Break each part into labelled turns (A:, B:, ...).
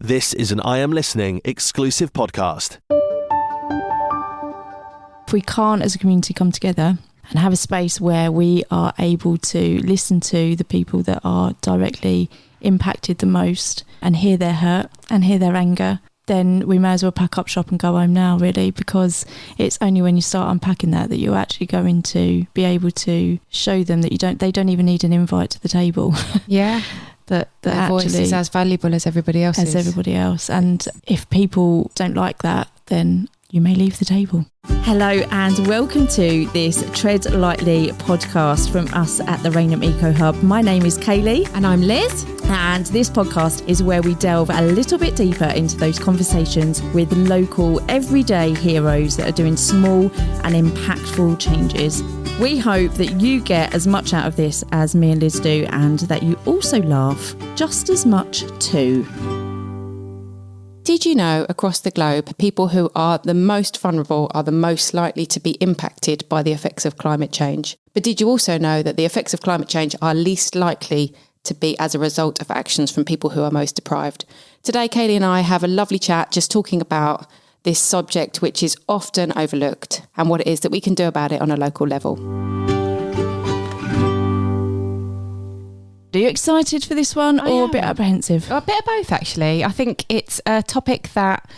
A: This is an I Am Listening exclusive podcast.
B: If we can't as a community come together and have a space where we are able to listen to the people that are directly impacted the most and hear their hurt and hear their anger, then we may as well pack up shop and go home now, really, because it's only when you start unpacking that you're actually going to be able to show them that they don't even need an invite to the table.
C: Yeah.
B: that
C: their voice is as valuable as everybody else's. And
B: if people don't like that, then you may leave the table.
D: Hello and welcome to this Tread Lightly podcast from us at the Rainham Eco Hub. My name is Kaylee.
C: And I'm Liz.
D: And this podcast is where we delve a little bit deeper into those conversations with local everyday heroes that are doing small and impactful changes. We hope that you get as much out of this as me and Liz do, and that you also laugh just as much too.
C: Did you know across the globe, people who are the most vulnerable are the most likely to be impacted by the effects of climate change? But did you also know that the effects of climate change are least likely to be as a result of actions from people who are most deprived? Today, Kaylee and I have a lovely chat just talking about this subject, which is often overlooked, and what it is that we can do about it on a local level.
B: Are you excited for this one or a bit apprehensive?
C: A bit of both, actually. I think it's a topic that,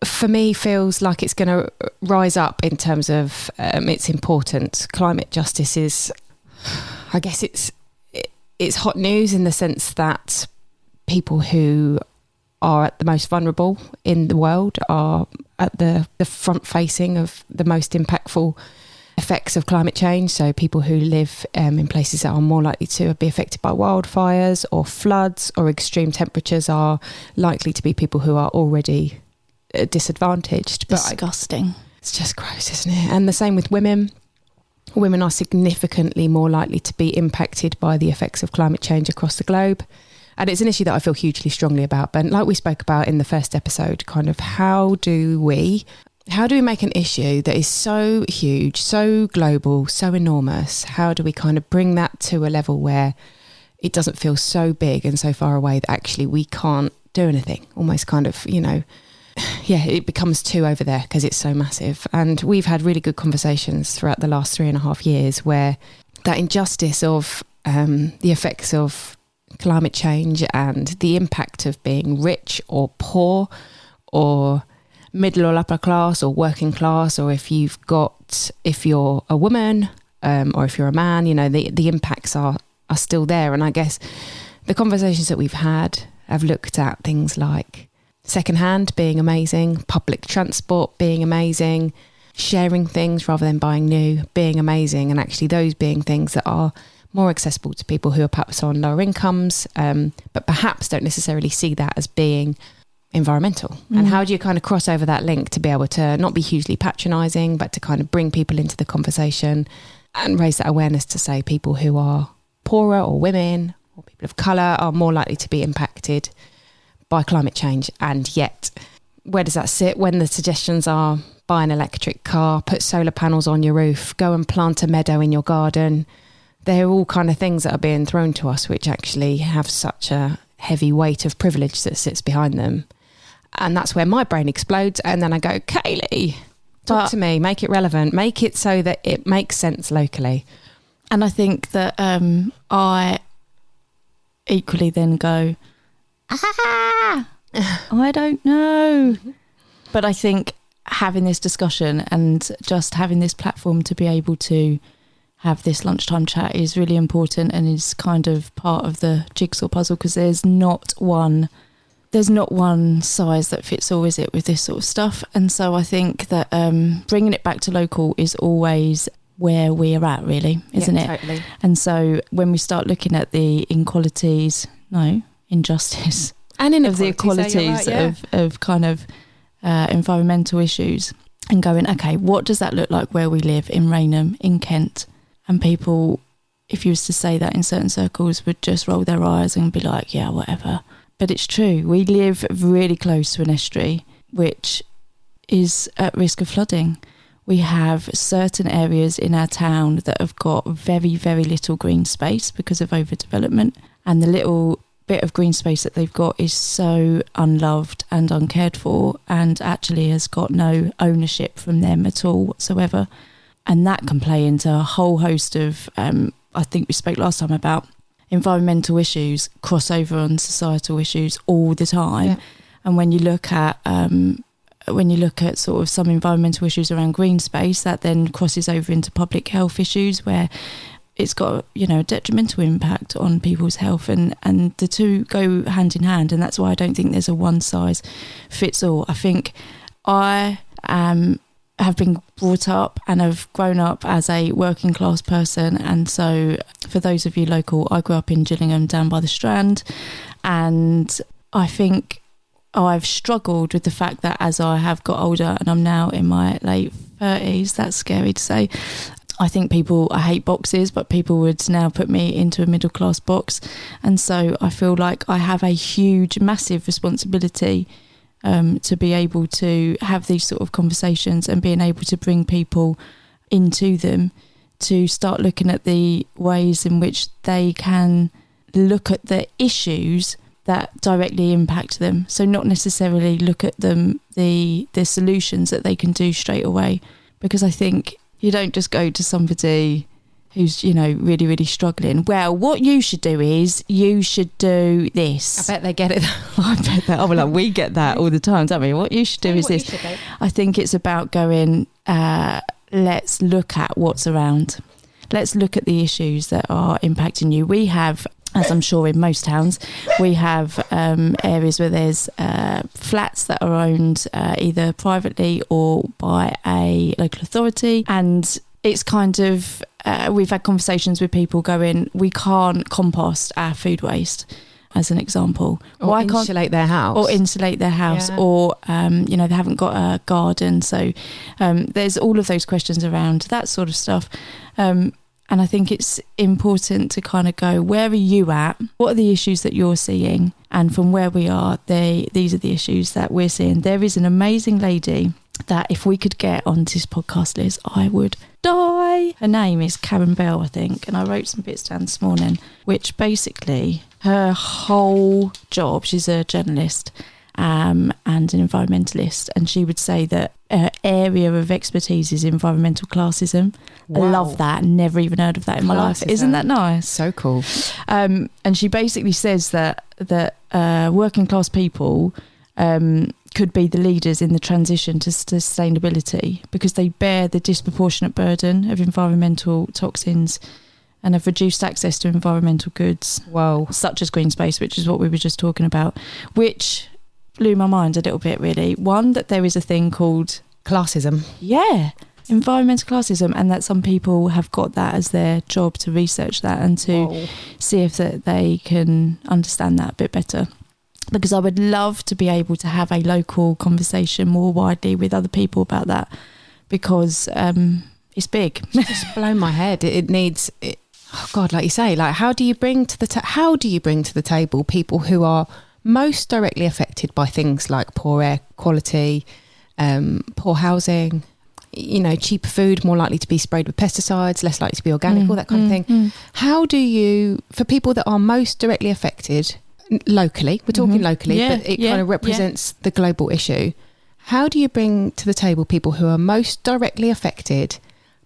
C: for me, feels like it's going to rise up in terms of its importance. Climate justice is, I guess it's hot news in the sense that people who are at the most vulnerable in the world are at the front facing of the most impactful effects of climate change. So people who live in places that are more likely to be affected by wildfires or floods or extreme temperatures are likely to be people who are already disadvantaged.
B: Disgusting.
C: It's just gross, isn't it? And the same with women. Women are significantly more likely to be impacted by the effects of climate change across the globe. And it's an issue that I feel hugely strongly about. But like we spoke about in the first episode, kind of how do we make an issue that is so huge, so global, so enormous? How do we kind of bring that to a level where it doesn't feel so big and so far away that actually we can't do anything? Almost kind of, it becomes too over there because it's so massive. And we've had really good conversations throughout the last 3.5 years where that injustice of the effects of climate change and the impact of being rich or poor or middle or upper class or working class, or if you're a woman or if you're a man, the impacts are still there. And I guess the conversations that we've had have looked at things like secondhand being amazing, public transport being amazing, sharing things rather than buying new being amazing, and actually those being things that are more accessible to people who are perhaps on lower incomes, but perhaps don't necessarily see that as being environmental. And how do you kind of cross over that link to be able to not be hugely patronising, but to kind of bring people into the conversation and raise that awareness to say people who are poorer or women or people of colour are more likely to be impacted by climate change. And yet, where does that sit when the suggestions are buy an electric car, put solar panels on your roof, go and plant a meadow in your garden? They're all kind of things that are being thrown to us, which actually have such a heavy weight of privilege that sits behind them. And that's where my brain explodes. And then I go, Kaylee, talk to me, make it relevant, make it so that it makes sense locally.
B: And I think that I equally then go, I don't know. But I think having this discussion and just having this platform to be able to have this lunchtime chat is really important and is kind of part of the jigsaw puzzle, because there's not one size that fits all, is it, with this sort of stuff? And so I think that bringing it back to local is always where we're at, really, isn't it?
C: Totally.
B: And so when we start looking at the injustice and of the equalities of kind of environmental issues, and going, okay, what does that look like where we live in Rainham, in Kent? And people, if you was to say that in certain circles, would just roll their eyes and be like, yeah, whatever. But it's true. We live really close to an estuary, which is at risk of flooding. We have certain areas in our town that have got very, very little green space because of overdevelopment. And the little bit of green space that they've got is so unloved and uncared for, and actually has got no ownership from them at all whatsoever. And that can play into a whole host of, I think we spoke last time about environmental issues, crossover on societal issues all the time. Yeah. And when you look at sort of some environmental issues around green space, that then crosses over into public health issues where it's got, you know, a detrimental impact on people's health, and the two go hand in hand. And that's why I don't think there's a one size fits all. I think I have been brought up and have grown up as a working class person, and so for those of you local, I grew up in Gillingham down by the Strand, and I think I've struggled with the fact that as I have got older, and I'm now in my late 30s, that's scary to say, I think I hate boxes, but people would now put me into a middle class box. And so I feel like I have a huge, massive responsibility to be able to have these sort of conversations and being able to bring people into them, to start looking at the ways in which they can look at the issues that directly impact them. So not necessarily look at them, the solutions that they can do straight away, because I think you don't just go to somebody who's, you know, really, really struggling. Well, what you should do is you should do this.
C: I bet they get it.
B: I bet that. Oh, well, we get that all the time, don't we? What you should do is this. I think it's about going, let's look at what's around. Let's look at the issues that are impacting you. We have, as I'm sure in most towns, we have areas where there's flats that are owned either privately or by a local authority. And it's kind of, we've had conversations with people going, we can't compost our food waste, as an example.
C: Or insulate their house.
B: Yeah. Or, you know, they haven't got a garden. So there's all of those questions around that sort of stuff. And I think it's important to kind of go, where are you at? What are the issues that you're seeing? And from where we are, these are the issues that we're seeing. There is an amazing lady that if we could get on this podcast, Liz, I would die. Her name is Karen Bell, I think. And I wrote some bits down this morning, which basically her whole job, she's a journalist and an environmentalist. And she would say that her area of expertise is environmental classism. Wow. I love that. Never even heard of that in my life. Isn't that nice?
C: So cool.
B: And she basically says that working class people could be the leaders in the transition to sustainability because they bear the disproportionate burden of environmental toxins and have reduced access to environmental goods.
C: Wow.
B: Such as green space, which is what we were just talking about, which blew my mind a little bit, really. One, that there is a thing called
C: classism.
B: Yeah. Environmental classism, and that some people have got that as their job to research that and to see if they can understand that a bit better. Because I would love to be able to have a local conversation more widely with other people about that, because it's big.
C: It's just blown my head. It needs. Oh God, like you say, like how do you bring to the table people who are most directly affected by things like poor air quality, poor housing, you know, cheaper food, more likely to be sprayed with pesticides, less likely to be organic, all that kind of thing. How do you, for people that are most directly affected locally, we're talking locally, but it kind of represents the global issue, how do you bring to the table people who are most directly affected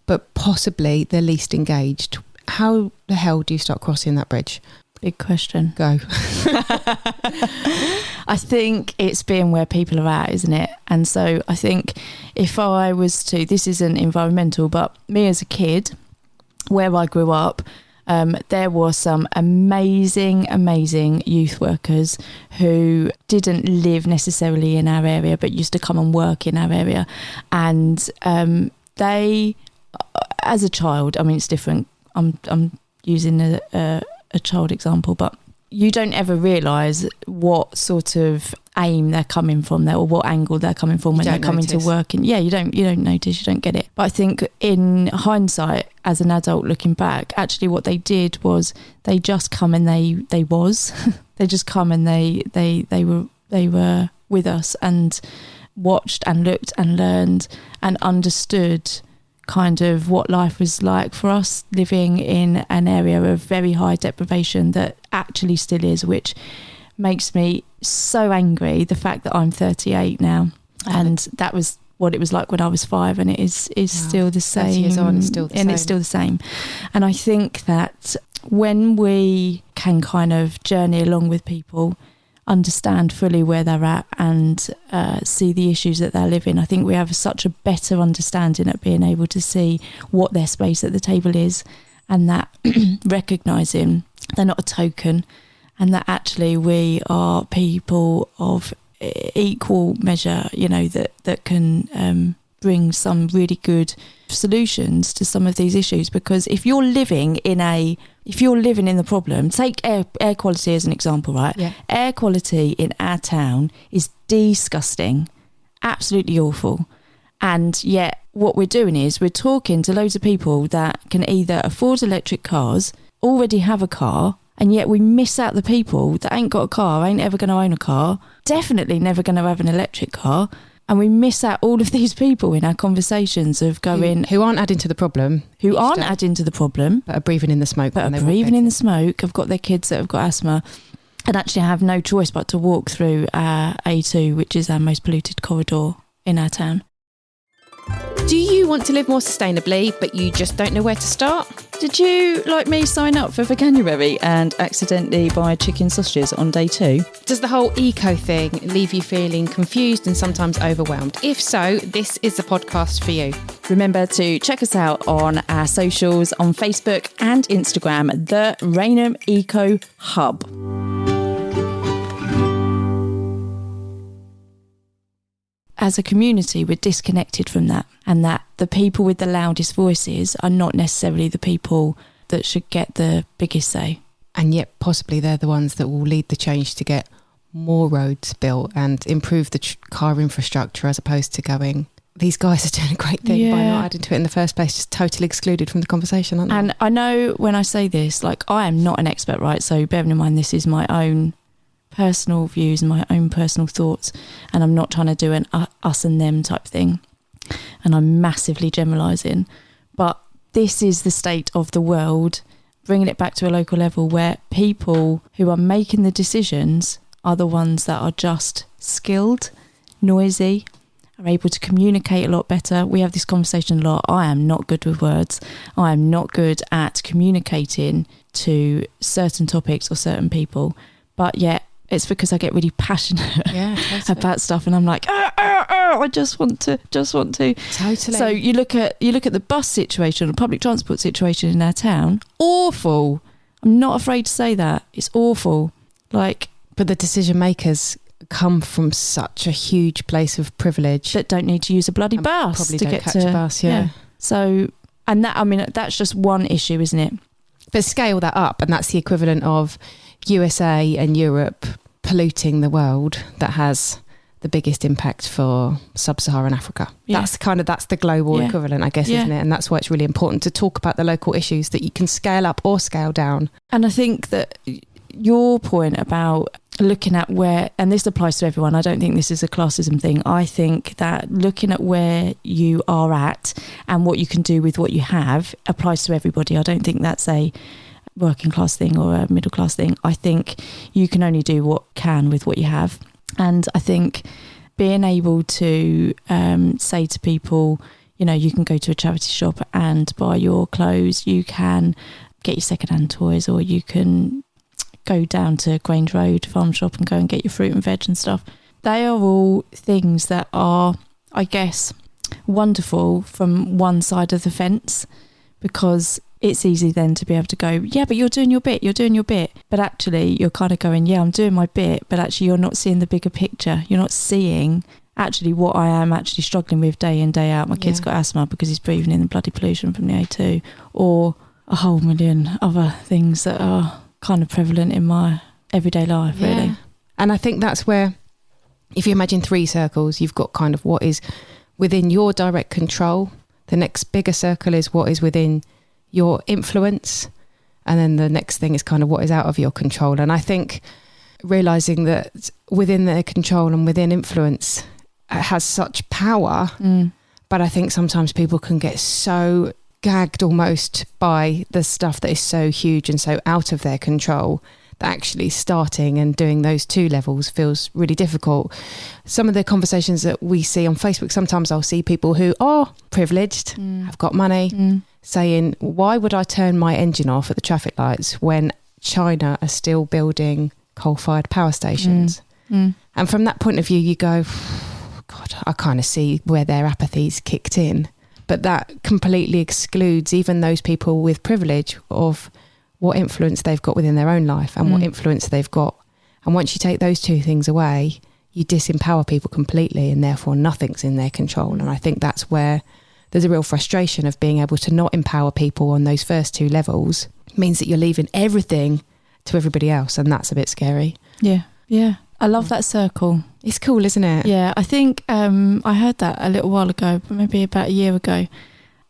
C: but possibly the least engaged? How the hell do you start crossing that bridge?
B: Big question.
C: Go.
B: I think it's being where people are at, isn't it? And so I think if I was to, this isn't environmental, but me as a kid, where I grew up, there were some amazing youth workers who didn't live necessarily in our area, but used to come and work in our area. And they, as a child, I mean, it's different. I'm using a child example, but you don't ever realise what sort of aim they're coming from there, or what angle they're coming from when they're coming to work. And you don't notice, you don't get it. But I think in hindsight, as an adult looking back, actually what they did was they just come and they just come and they were with us and watched and looked and learned and understood kind of what life was like for us living in an area of very high deprivation that actually still is, which makes me so angry. The fact that I'm 38 now, and that was what it was like when I was 5, and it is still the same.
C: 30 years on, it's still the same.
B: It's still the same. And I think that when we can kind of journey along with people, understand fully where they're at, and see the issues that they're living, I think we have such a better understanding at being able to see what their space at the table is, and that recognising they're not a token, and that actually we are people of equal measure, you know, that can bring some really good solutions to some of these issues. Because if you're living in the problem, take air quality as an example, right?
C: Yeah.
B: Air quality in our town is disgusting, absolutely awful. And yet what we're doing is we're talking to loads of people that can either afford electric cars, already have a car, and yet we miss out the people that ain't got a car, ain't ever going to own a car, definitely never going to have an electric car. And we miss out all of these people in our conversations of going...
C: Who aren't adding to the problem.
B: Who aren't adding to the problem.
C: But are breathing in the smoke.
B: But are breathing in the smoke, have got their kids that have got asthma, and actually have no choice but to walk through A2, which is our most polluted corridor in our town.
C: Do you want to live more sustainably, but you just don't know where to start?
D: Did you, like me, sign up for Veganuary and accidentally buy chicken sausages on day 2?
C: Does the whole eco thing leave you feeling confused and sometimes overwhelmed? If so, this is the podcast for you.
D: Remember to check us out on our socials on Facebook and Instagram, the Rainham Eco Hub.
B: As a community, we're disconnected from that, and that the people with the loudest voices are not necessarily the people that should get the biggest say.
C: And yet possibly they're the ones that will lead the change to get more roads built and improve the car infrastructure, as opposed to going, these guys are doing a great thing by not adding to it in the first place, just totally excluded from the conversation, aren't they?
B: And I know when I say this, like, I am not an expert, right? So bearing in mind this is my own personal views and my own personal thoughts, and I'm not trying to do an us and them type thing, and I'm massively generalising, but this is the state of the world, bringing it back to a local level, where people who are making the decisions are the ones that are just skilled, noisy, are able to communicate a lot better. We have this conversation a lot. I am not good with words. I am not good at communicating to certain topics or certain people, but yet it's because I get really passionate about stuff, and I'm like, I just want to. Totally. So you look at the bus situation, the public transport situation in our town. Awful. I'm not afraid to say that. It's awful. But
C: the decision makers come from such a huge place of privilege
B: that don't need to use a bloody bus
C: probably
B: to
C: don't
B: get
C: catch
B: to
C: a bus. Yeah.
B: So, and that, I mean, that's just one issue, isn't it?
C: But scale that up, and that's the equivalent of USA and Europe polluting the world that has the biggest impact for sub-Saharan Africa.
B: Yeah.
C: That's the global equivalent, I guess, isn't it? And that's why it's really important to talk about the local issues that you can scale up or scale down.
B: And I think that your point about looking at where, and this applies to everyone, I don't think this is a classism thing. I think that looking at where you are at and what you can do with what you have applies to everybody. I don't think that's a working class thing or a middle class thing. I think you can only do what can with what you have. And I think being able to say to people, you know, you can go to a charity shop and buy your clothes, you can get your secondhand toys, or you can go down to Grange Road farm shop and go and get your fruit and veg and stuff. They are all things that are, I guess, wonderful from one side of the fence, because it's easy then to be able to go, yeah, but you're doing your bit. But actually you're kind of going, yeah, I'm doing my bit, but actually you're not seeing the bigger picture. You're not seeing actually what I am actually struggling with day in, day out. My kid's got asthma because he's breathing in the bloody pollution from the A2, or a whole million other things that are kind of prevalent in my everyday life, really.
C: And I think that's where, if you imagine 3 circles, you've got kind of what is within your direct control. The next bigger circle is what is within your influence, and then the next thing is kind of what is out of your control. And I think realizing that within their control and within influence, it has such power, But I think sometimes people can get so gagged almost by the stuff that is so huge and so out of their control that actually starting and doing those 2 levels feels really difficult. Some of the conversations that we see on Facebook, sometimes I'll see people who are privileged, have got money, saying, why would I turn my engine off at the traffic lights when China are still building coal-fired power stations? And from that point of view, you go, God, I kind of see where their apathy's kicked in. But that completely excludes even those people with privilege of what influence they've got within their own life and what influence they've got. And once you take those 2 things away, you disempower people completely, and therefore nothing's in their control. And I think that's where there's a real frustration of being able to not empower people on those first 2 levels. It means that you're leaving everything to everybody else, and that's a bit scary.
B: Yeah. I love that circle.
C: It's cool, isn't it?
B: Yeah, I think I heard that a little while ago, maybe about a year ago.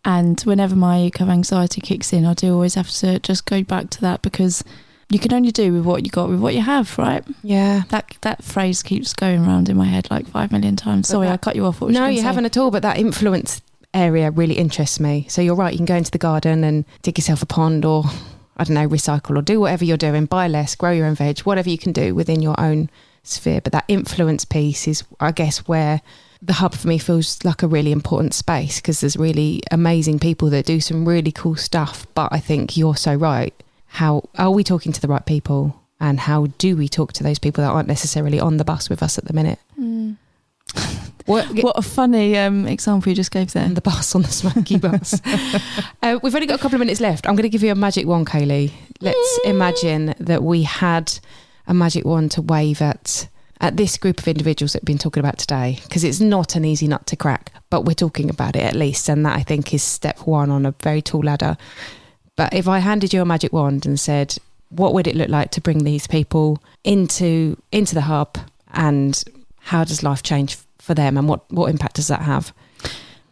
B: And whenever my eco anxiety kicks in, I do always have to just go back to that, because you can only do with what you got, with what you have, right?
C: Yeah.
B: That phrase keeps going around in my head like 5 million times. Sorry, I cut you off.
C: No, you haven't at all, but that influence area really interests me. So you're right, you can go into the garden and dig yourself a pond, or, I don't know, recycle, or do whatever you're doing, buy less, grow your own veg, whatever you can do within your own sphere. But that influence piece is, I guess, where the hub for me feels like a really important space, because there's really amazing people that do some really cool stuff. But I think you're so right. How are we talking to the right people, and how do we talk to those people that aren't necessarily on the bus with us at the minute?
B: What a funny example you just gave there.
C: On the bus, on the smoky bus. We've only got a couple of minutes left. I'm going to give you a magic wand, Kaylee. Let's imagine that we had a magic wand to wave at this group of individuals that we've been talking about today, because it's not an easy nut to crack, but we're talking about it at least, and that, I think, is step 1 on a very tall ladder. But if I handed you a magic wand and said, what would it look like to bring these people into the hub, and how does life change for them, and what impact does that have?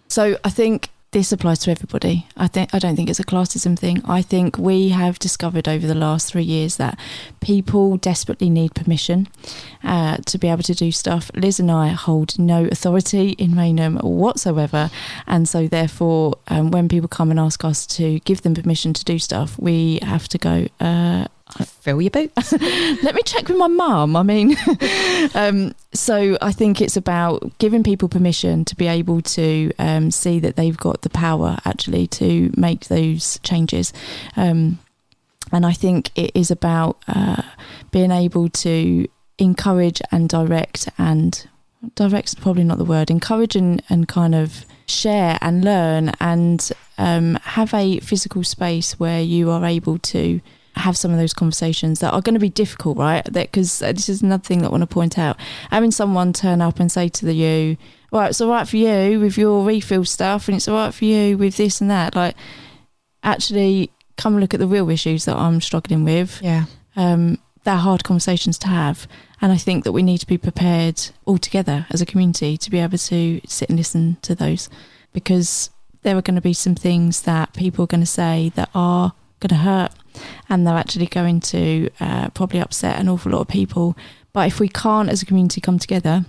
B: So I think this applies to everybody. I don't think it's a classism thing. I think we have discovered over the last 3 years that people desperately need permission to be able to do stuff. Liz and I hold no authority in Raynham whatsoever, and so therefore when people come and ask us to give them permission to do stuff, we have to go,
C: fill your boots.
B: Let me check with my mum. I mean, so I think it's about giving people permission to be able to see that they've got the power actually to make those changes. And I think it is about being able to encourage and direct's probably not the word, encourage and kind of share and learn, and have a physical space where you are able to have some of those conversations that are going to be difficult, right? Because this is another thing that I want to point out. Having someone turn up and say to you, right, it's all right for you with your refill stuff, and it's all right for you with this and that. Like, actually, come and look at the real issues that I'm struggling with.
C: Yeah.
B: They're hard conversations to have. And I think that we need to be prepared all together as a community to be able to sit and listen to those, because there are going to be some things that people are going to say that are going to hurt, and they're actually going to probably upset an awful lot of people. But if we can't as a community come together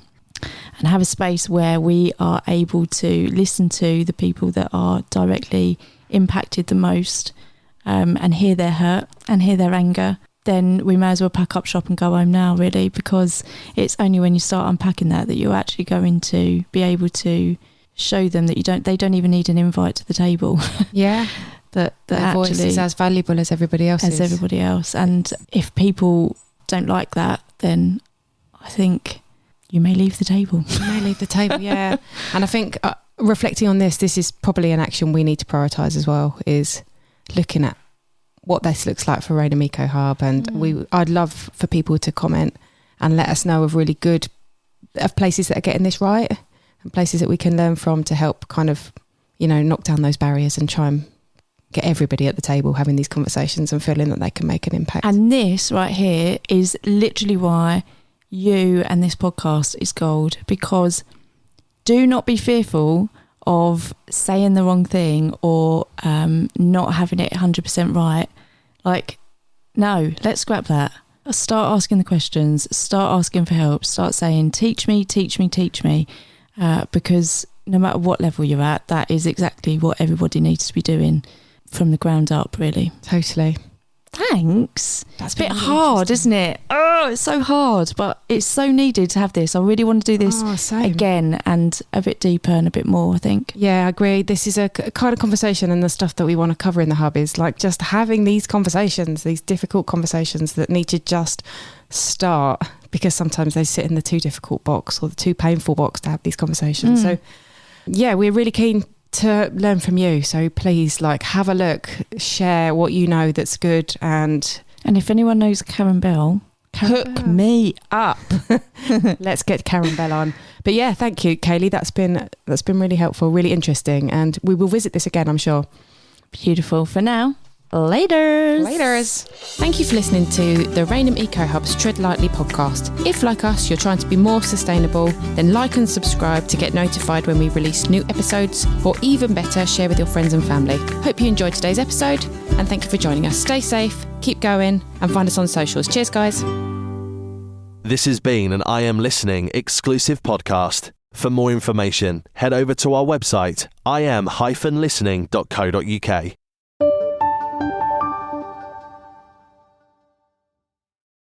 B: and have a space where we are able to listen to the people that are directly impacted the most, and hear their hurt and hear their anger, then we may as well pack up shop and go home now, really, because it's only when you start unpacking that you're actually going to be able to show them that they don't even need an invite to the table.
C: Yeah.
B: that
C: their voice is as valuable as everybody else's.
B: As everybody else. And if people don't like that, then I think you may leave the table.
C: You may leave the table, yeah. And I think reflecting on this is probably an action we need to prioritise as well, is looking at what this looks like for Raynham Eco Hub. And I'd love for people to comment and let us know of really good places that are getting this right, and places that we can learn from to help kind of, knock down those barriers and try and get everybody at the table having these conversations and feeling that they can make an impact.
B: And this right here is literally why you and this podcast is gold, because do not be fearful of saying the wrong thing or not having it 100% right. Like, no, let's scrap that. Start asking the questions, start asking for help, start saying, teach me, because no matter what level you're at, that is exactly what everybody needs to be doing from the ground up, really.
C: Totally.
B: Thanks.
C: That's
B: It's a bit
C: really
B: hard, isn't it? Oh, it's so hard, but it's so needed to have this. I really want to do this again and a bit deeper and a bit more, I think.
C: Yeah, I agree. This is a kind of conversation, and the stuff that we want to cover in the hub is like just having these conversations, these difficult conversations that need to just start, because sometimes they sit in the too difficult box or the too painful box to have these conversations. So yeah, we're really keen to learn from you. So please, like, have a look, share what you know that's good, and
B: if anyone knows Karen Bell, hook me up.
C: Let's get Karen Bell on. But yeah, thank you, Kaylee. That's been really helpful, really interesting, and we will visit this again, I'm sure.
B: Beautiful. For now, Laters.
C: Thank you for listening to the Rainham Eco Hub's Tread Lightly podcast. If, like us, you're trying to be more sustainable, then like and subscribe to get notified when we release new episodes, or even better, share with your friends and family. Hope you enjoyed today's episode, and thank you for joining us. Stay safe, keep going, and find us on socials. Cheers, guys.
A: This has been an I Am Listening exclusive podcast. For more information, head over to our website, iam-listening.co.uk.